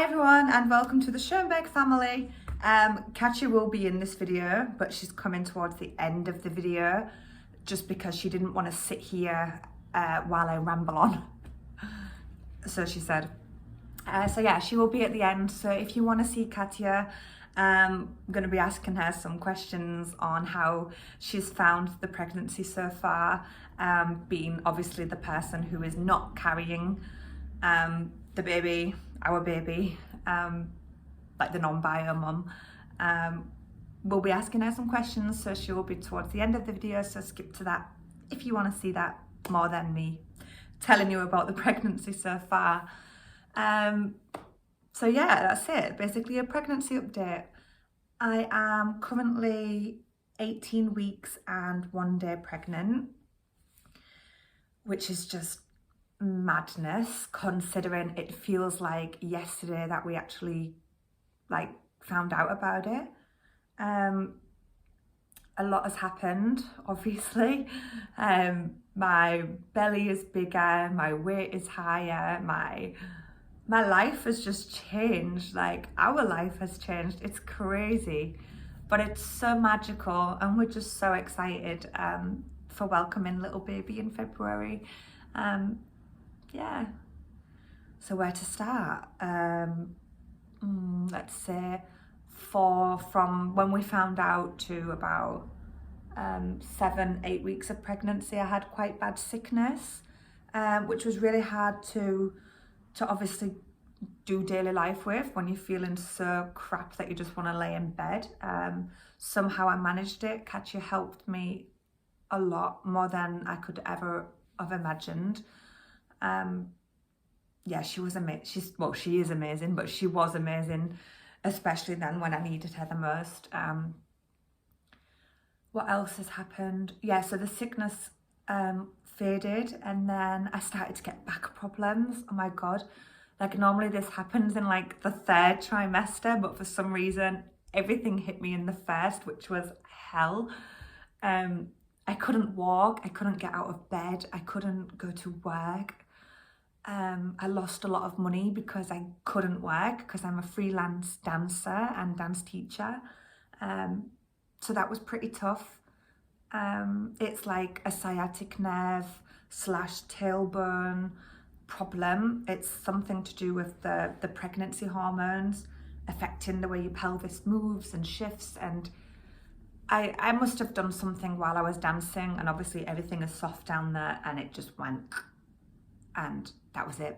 everyone and welcome to the Schoenberg family. Katja will be in this video, but she's coming towards the end of the video just because she didn't want to sit here while I ramble on. So she said. So yeah, she will be at the end. So if you want to see Katja, I'm going to be asking her some questions on how she's found the pregnancy so far, being obviously the person who is not carrying the baby, our baby, like the non-bio mum. We'll be asking her some questions, so she will be towards the end of the video, so skip to that if you want to see that more than me telling you about the pregnancy so far. So yeah, that's it, basically a pregnancy update. I am currently 18 weeks and 1 day pregnant, which is just madness considering it feels like yesterday that we actually found out about it. A lot has happened, obviously. My belly is bigger, my weight is higher, my life has just changed, like our life has changed. It's crazy, but it's so magical and we're just so excited for welcoming little baby in February. Yeah, so where to start? Let's say from when we found out to about 7-8 weeks of pregnancy, I had quite bad sickness, which was really hard to obviously do daily life with when you're feeling so crap that you just want to lay in bed. Somehow I managed it. Katja helped me a lot, more than I could ever have imagined. Yeah, she was amazing. She is amazing, but she was amazing, especially then when I needed her the most. What else has happened? Yeah, so the sickness faded, and then I started to get back problems. Oh my god, like normally this happens in like the 3rd trimester, but for some reason everything hit me in the 1st, which was hell. I couldn't walk, I couldn't get out of bed, I couldn't go to work. I lost a lot of money because I couldn't work because I'm a freelance dancer and dance teacher. So that was pretty tough. It's like a sciatic nerve / tailbone problem. It's something to do with the pregnancy hormones affecting the way your pelvis moves and shifts, and I must have done something while I was dancing, and obviously everything is soft down there, and it just went, and that was it.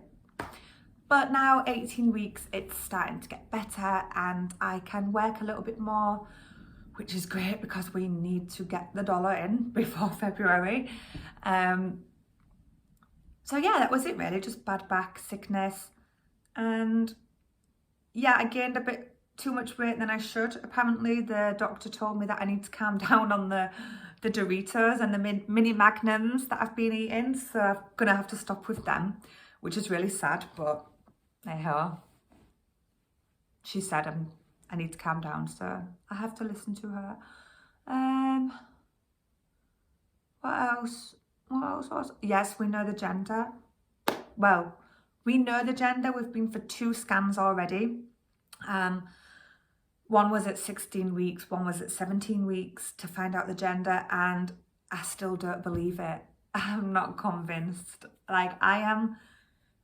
But now 18 weeks, it's starting to get better and I can work a little bit more, which is great because we need to get the dollar in before February. So yeah, that was it really, just bad back, sickness. And yeah, I gained a bit too much weight than I should. Apparently the doctor told me that I need to calm down on the Doritos and the mini magnums that I've been eating. So I'm gonna have to stop with them, which is really sad, but hey ho. She said I need to calm down, so I have to listen to her. What else? Yes, we know the gender. Well, we know the gender. We've been for 2 scans already. One was at 16 weeks, one was at 17 weeks to find out the gender, and I still don't believe it. I'm not convinced. Like I am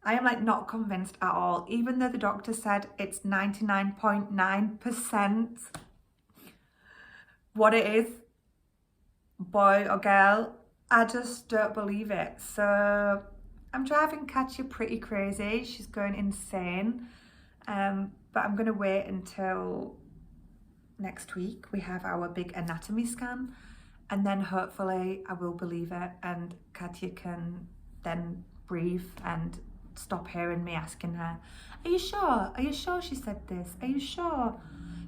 like not convinced at all, even though the doctor said it's 99.9% what it is, boy or girl. I just don't believe it. So I'm driving Katja pretty crazy. She's going insane. But I'm going to wait until next week. We have our big anatomy scan, and then hopefully I will believe it and Katja can then breathe and stop hearing me asking her, are you sure? Are you sure she said this? Are you sure?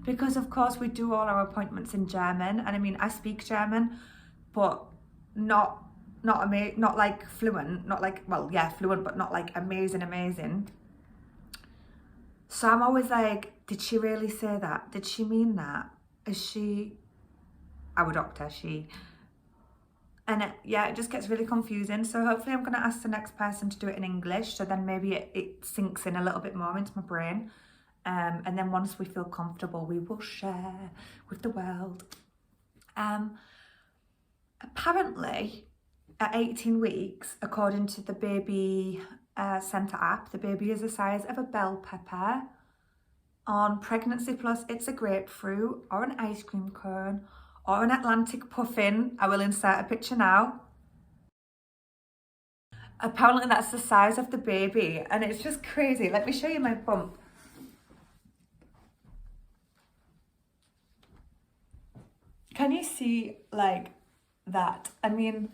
Because of course we do all our appointments in German, and I mean I speak German, but not like fluent, not like, well yeah, fluent, but not like amazing. So I'm always like, did she really say that? Did she mean that? Is she our doctor? And it just gets really confusing. So hopefully I'm going to ask the next person to do it in English, so then maybe it sinks in a little bit more into my brain. And then once we feel comfortable, we will share with the world. Apparently, at 18 weeks, according to the baby centre app, the baby is the size of a bell pepper. On Pregnancy Plus, it's a grapefruit or an ice cream cone or an Atlantic puffin. I will insert a picture now. Apparently that's the size of the baby, and it's just crazy. Let me show you my bump. Can you see like that? I mean,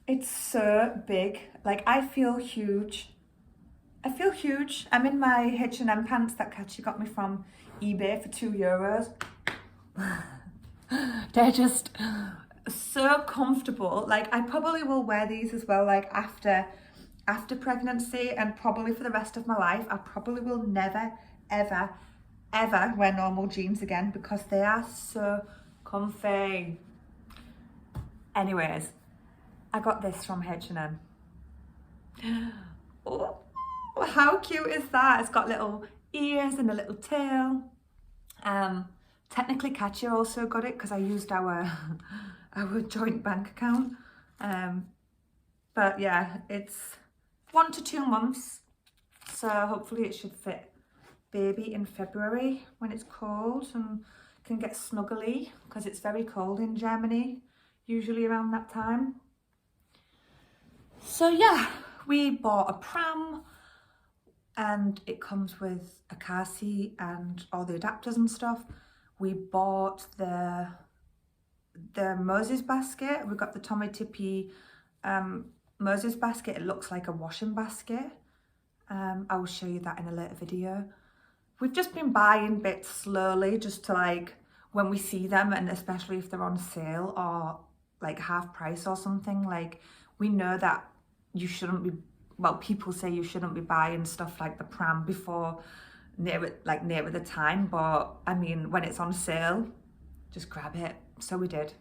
it's so big. Like, I feel huge. I feel huge. I'm in my H&M pants that Katja got me from eBay for €2. They're just so comfortable. Like, I probably will wear these as well, like after pregnancy, and probably for the rest of my life. I probably will never, ever, ever wear normal jeans again because they are so comfy. Anyways, I got this from H&M. Oh, how cute is that? It's got little ears and a little tail. Technically Katja also got it because I used our joint bank account. But yeah, it's 1 to 2 months, so hopefully it should fit baby in February when it's cold and can get snuggly, because it's very cold in Germany usually around that time. So yeah, we bought a pram, and it comes with a car seat and all the adapters and stuff. We bought the Moses basket. We got the Tommy Tippy Moses basket. It looks like a washing basket. I will show you that in a later video. We've just been buying bits slowly, just to like, when we see them, and especially if they're on sale or like half price or something, like, we know that you shouldn't be, well, people say you shouldn't be buying stuff like the pram before nearer the time, but I mean, when it's on sale, just grab it. So we did.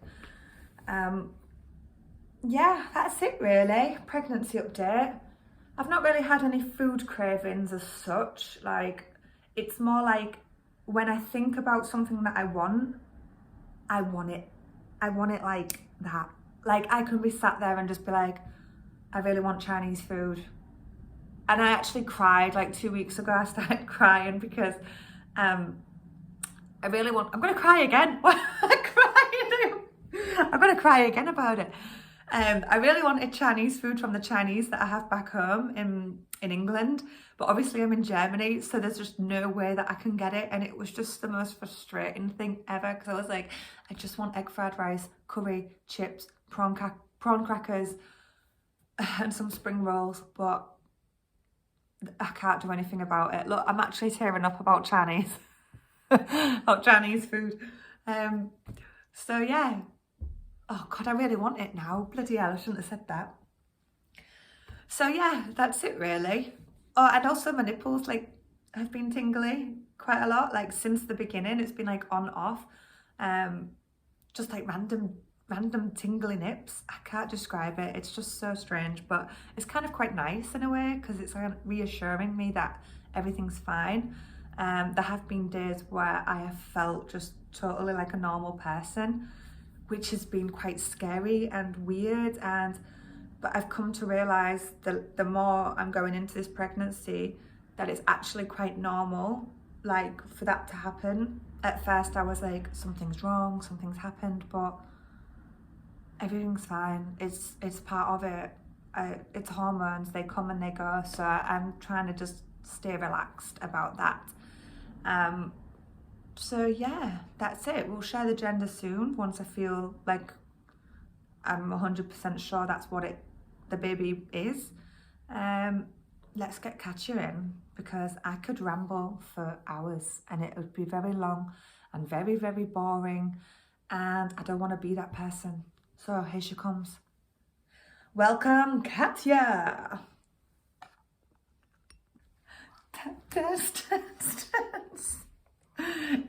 Yeah, that's it really. Pregnancy update. I've not really had any food cravings as such. Like, it's more like when I think about something that I want it. I want it like that. Like, I can be sat there and just be like, I really want Chinese food. And I actually cried like 2 weeks ago. I started crying because I'm gonna cry again. I'm gonna cry again about it. I really wanted Chinese food from the Chinese that I have back home in England, but obviously I'm in Germany, so there's just no way that I can get it, and it was just the most frustrating thing ever, because I was like, I just want egg fried rice, curry, chips, prawn crackers, and some spring rolls, but I can't do anything about it. Look, I'm actually tearing up about Chinese, about Chinese food. So yeah. Oh God, I really want it now. Bloody hell, I shouldn't have said that. So yeah, that's it really. Oh, and also my nipples like have been tingly quite a lot. Like since the beginning, it's been like on off. Just like random tingly nips. I can't describe it. It's just so strange, but it's kind of quite nice in a way, because it's like reassuring me that everything's fine. There have been days where I have felt just totally like a normal person, which has been quite scary and weird, but I've come to realise that the more I'm going into this pregnancy, that it's actually quite normal, like, for that to happen. At first I was like, something's wrong, something's happened, but everything's fine. It's part of it. It's hormones, they come and they go, so I'm trying to just stay relaxed about that. So yeah, that's it. We'll share the gender soon, once I feel like I'm 100% sure that's what the baby is. Let's get Katja in, because I could ramble for hours and it would be very long and very, very boring, and I don't want to be that person. So here she comes. Welcome, Katja. Test.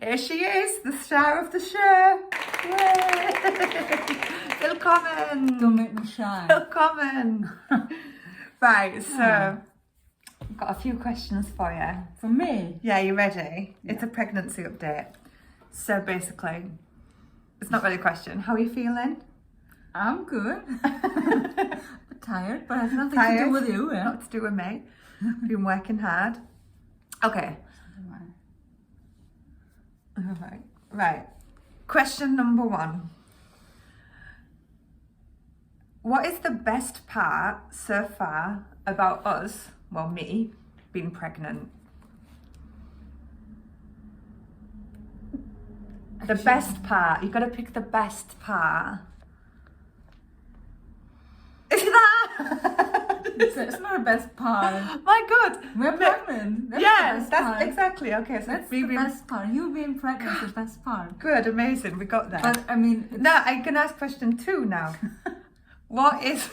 Here she is, the star of the show. Yay! Willkommen. Don't make me shy. Willkommen. Right, so got a few questions for you. For me? Yeah, you ready? Yeah. It's a pregnancy update. So basically, it's not really a question. How are you feeling? I'm good. Tired, but it has nothing Tired? to do with you. Yeah. Not to do with me. Been working hard. Okay. Right. Question number 1. What is the best part so far about us, well, me, being pregnant? The best part. You've got to pick the best part. Is that? It's not the best part. My God. We're pregnant. That's Yeah, the best that's part. exactly. Okay, so That's we the best part. You being pregnant is the best part. Good, amazing. We got there. But I mean, No, I can ask question 2 now. What is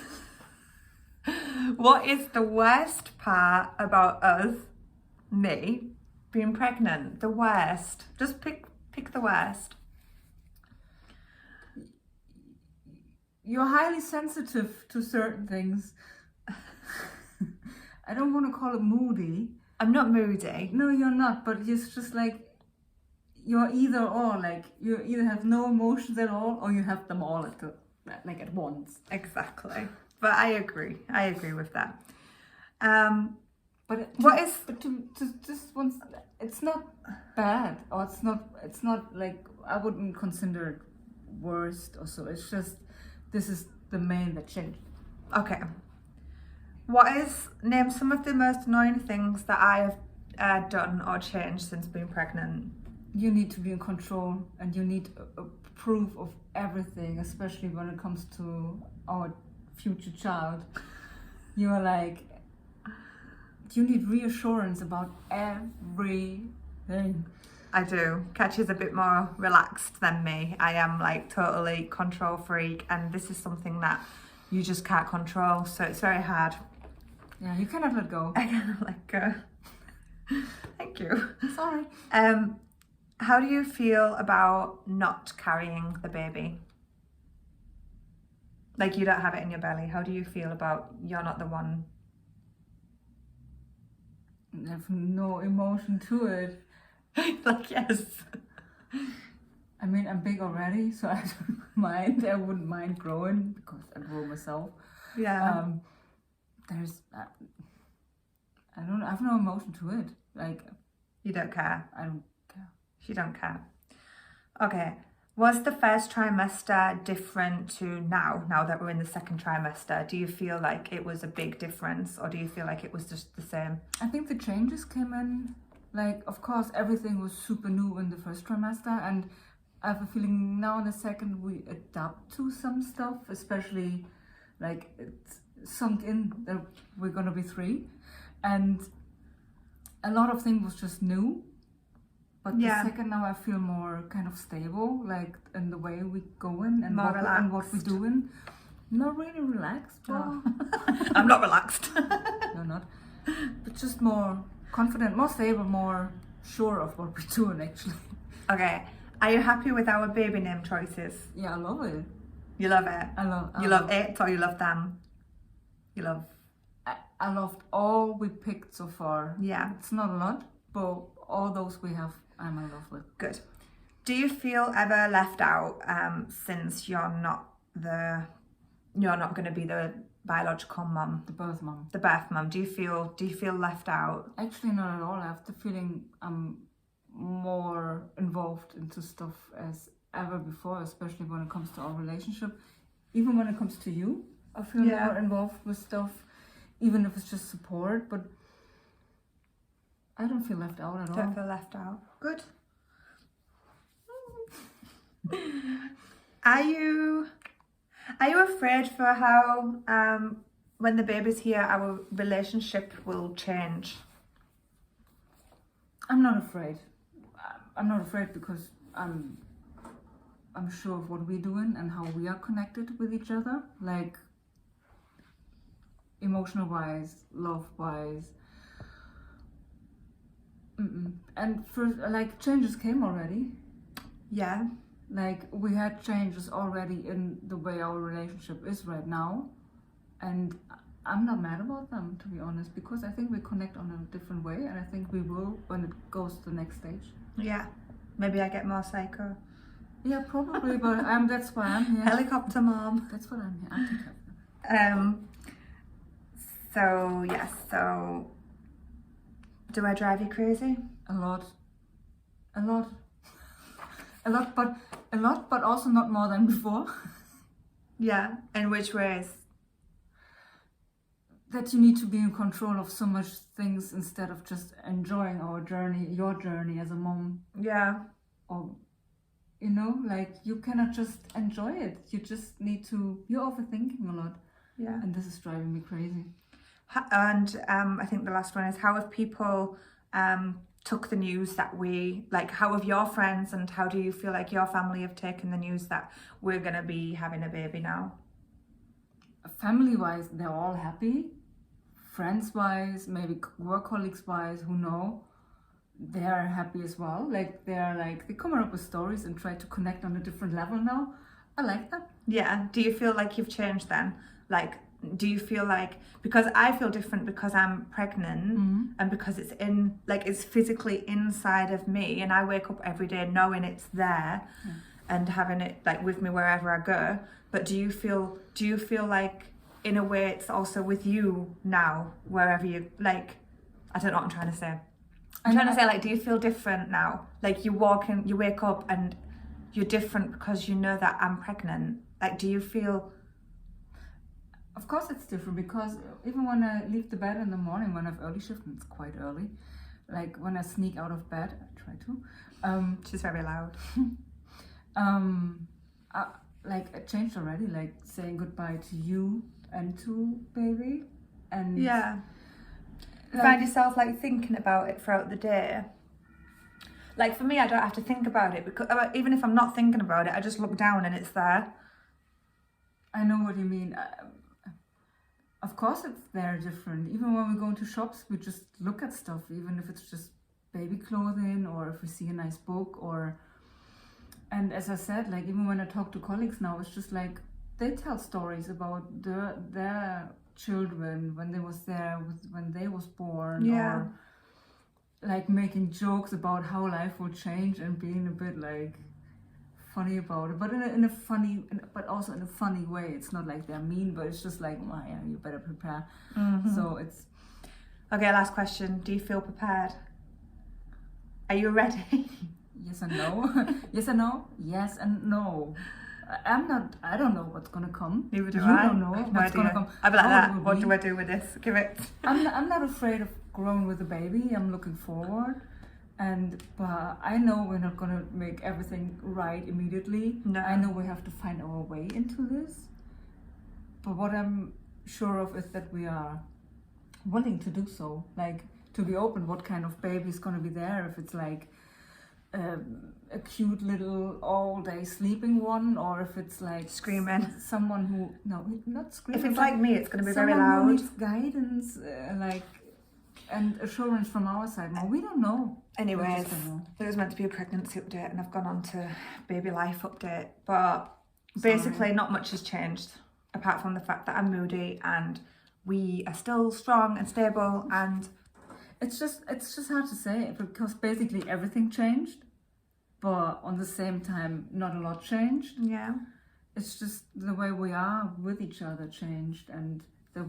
the worst part about us, me, being pregnant? The worst. Just pick the worst. you're highly sensitive to certain things. I don't want to call it moody. I'm not moody. No, you're not. But it's just like you're either or. Like you either have no emotions at all, or you have them all at once. Exactly. But I agree. I agree with that. But to just once, it's not bad, or it's not like I wouldn't consider it worst or so. It's just this is the main that changed. Okay. Name some of the most annoying things that I have done or changed since being pregnant. You need to be in control, and you need a proof of everything, especially when it comes to our future child. You are like, you need reassurance about everything. I do. Katja's a bit more relaxed than me. I am like totally control freak, and this is something that you just can't control, so it's very hard. Yeah, you cannot let go. I cannot let go. Thank you. Sorry. How do you feel about not carrying the baby? Like you don't have it in your belly. How do you feel about you're not the one? I have no emotion to it. Like, yes. I mean, I'm big already, so I don't mind. I wouldn't mind growing because I grow myself. Yeah. I have no emotion to it. Like, You don't care. I don't care. You don't care. Okay. Was the first trimester different to now that we're in the second trimester? Do you feel like it was a big difference, or do you feel like it was just the same? I think the changes came in. Like, of course, everything was super new in the first trimester, and I have a feeling now in the second we adapt to some stuff, especially like it's sunk in that we're gonna be 3, and a lot of things was just new. But Yeah. the second now I feel more kind of stable, like in the way we going and More what we're doing. Not really relaxed, but I'm not relaxed. no, not. But just more confident, more stable, more sure of what we're doing actually. Okay. Are you happy with our baby name choices? Yeah, I love it. You love it? I love it, or you love them? You love... I loved all we picked so far. Yeah. It's not a lot, but all those we have, I'm in love with. Good. Do you feel ever left out since you're not going to be the biological mum, The birth mom. the birth mum? Do you feel left out? Actually, not at all. I have the feeling I'm more involved into stuff as ever before, especially when it comes to our relationship. Even when it comes to you, I feel Yeah. more involved with stuff, even if it's just support. But I don't feel left out at all. Don't feel left out. Good. Are you afraid for how when the baby's here our relationship will change? I'm not afraid. I'm not afraid because I'm sure of what we're doing and how we are connected with each other, like emotional wise, love wise. And first, like, changes came already. Yeah. Like, we had changes already in the way our relationship is right now, and I'm not mad about them, to be honest, because I think we connect on a different way, and I think we will when it goes to the next stage. Yeah. Maybe I get more psycho. Yeah, probably, but that's why I'm here. Helicopter mom. That's what I'm here. I'll take care of them. So yes, so do I drive you crazy? A lot, but also not more than before. Yeah. In which ways? That you need to be in control of so much things instead of just enjoying our journey, your journey as a mom. Yeah. Or, you know, like you cannot just enjoy it. You just need to, you're overthinking a lot. Yeah. And this is driving me crazy. And I think the last one is, how have people took the news that how have your friends and how do you feel like your family have taken the news that we're going to be having a baby now? Family-wise, they're all happy. Friends-wise, maybe work colleagues-wise, who know, they're happy as well. Like they come up with stories and try to connect on a different level now. I like that. Yeah. Do you feel like you've changed then? Like, do you feel like, because I feel different because I'm pregnant and because it's physically inside of me and I wake up every day knowing it's there and having it like with me wherever I go. But do you feel like in a way it's also with you now, wherever you, like, I don't know what I'm trying to say. I'm trying to say, like, do you feel different now? Like you wake up and you're different because you know that I'm pregnant. Like, do you feel... Of course it's different, because even when I leave the bed in the morning, when I have early shift, and it's quite early, like when I sneak out of bed, I try to. She's very loud. It changed already, like saying goodbye to you and to baby. And yeah. Find yourself like thinking about it throughout the day. Like for me, I don't have to think about it, because even if I'm not thinking about it, I just look down and it's there. I know what you mean. Of course it's there different. Even when we go into shops, we just look at stuff, even if it's just baby clothing or if we see a nice book and as I said, like even when I talk to colleagues now, it's just like they tell stories about their children when they was there, when they was born, or like making jokes about how life will change and being a bit like funny about it, but but also in a funny way. It's not like they're mean, but it's just like, well, yeah, you better prepare. So it's okay. Last question: do you feel prepared? Are you ready? Yes and no. Yes and no. Yes and no. I'm not. I don't know what's gonna come. Neither do you I. don't know what's gonna come. I'd be like that. What do I do with this? Give it. I'm not afraid of growing with a baby. I'm looking forward. But I know we're not gonna make everything right immediately. No. I know we have to find our way into this. But what I'm sure of is that we are willing to do so. Like to be open. What kind of baby is gonna be there? If it's like a cute little all-day sleeping one, or if it's like screaming. Someone who not screaming. If it's like me, it's gonna be very loud. Someone who needs guidance, and assurance from our side. Well, we don't know. Anyways, there was meant to be a pregnancy update and I've gone on to baby life update. But basically not much has changed apart from the fact that I'm moody and we are still strong and stable, and it's just hard to say because basically everything changed, but on the same time not a lot changed. Yeah. It's just the way we are with each other changed, and that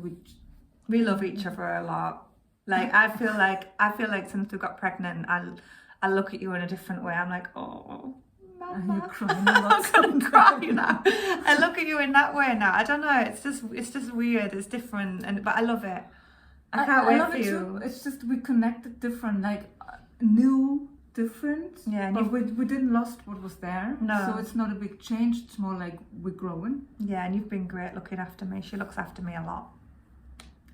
we love each other a lot. Like I feel like since we got pregnant, I look at you in a different way. I'm like, oh, Mama. And you're crying a lot. I'm crying now. I look at you in that way now. I don't know. It's just weird. It's different, but I love it. I can't wait for you. Too. It's just we connected different, like new, different. Yeah, but we didn't lost what was there. No. So it's not a big change. It's more like we're growing. Yeah, and you've been great looking after me. She looks after me a lot.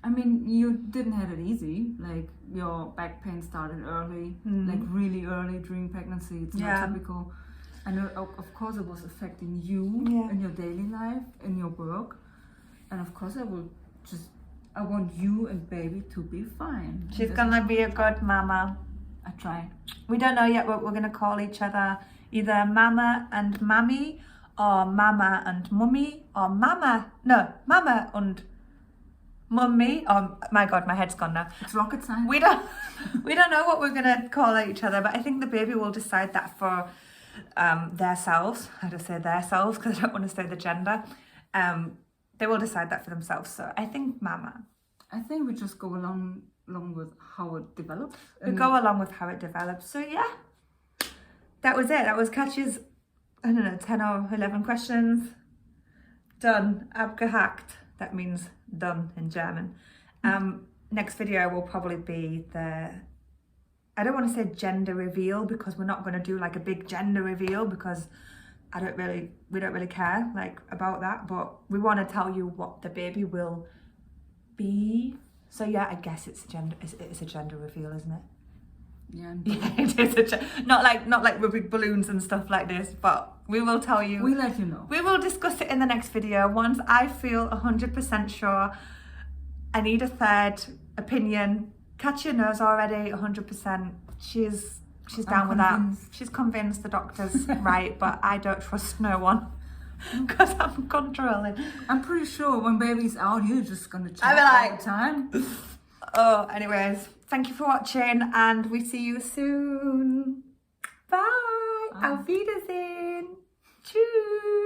I mean, you didn't have it easy. Like your back pain started early, like really early during pregnancy. It's not typical. And of course it was affecting you in your daily life, in your work. And of course I want you and baby to be fine. She's gonna be a good mama. I try. We don't know yet what we're gonna call each other. Either mama and mammy, or mama and mummy, or mama and Mummy. Oh my God, my head's gone now. It's rocket science. We don't know what we're gonna call each other, but I think the baby will decide that for their selves. I just say their selves because I don't want to say the gender. They will decide that for themselves. So I think Mama. I think we just go along with how it develops. We go along with how it develops. So yeah, that was it. That was Katja's, I don't know, 10 or 11 questions. Done. Abgehakt. That means done in German. Next video will probably be I don't want to say gender reveal because we're not going to do like a big gender reveal because we don't really care like about that, but we want to tell you what the baby will be. So yeah, I guess it's a gender reveal, isn't it? Yeah, it is not like with big balloons and stuff like this, but we will tell you. We let you know. We will discuss it in the next video once I feel 100% sure. I need a third opinion. Katja knows already 100%. She's down with that. She's convinced the doctor's right, but I don't trust no one because I'm controlling. I'm pretty sure when baby's out, you're just gonna check I'll be all like, the time. Oh, anyways, thank you for watching and we see you soon. Bye. Auf Wiedersehen. Tschüss.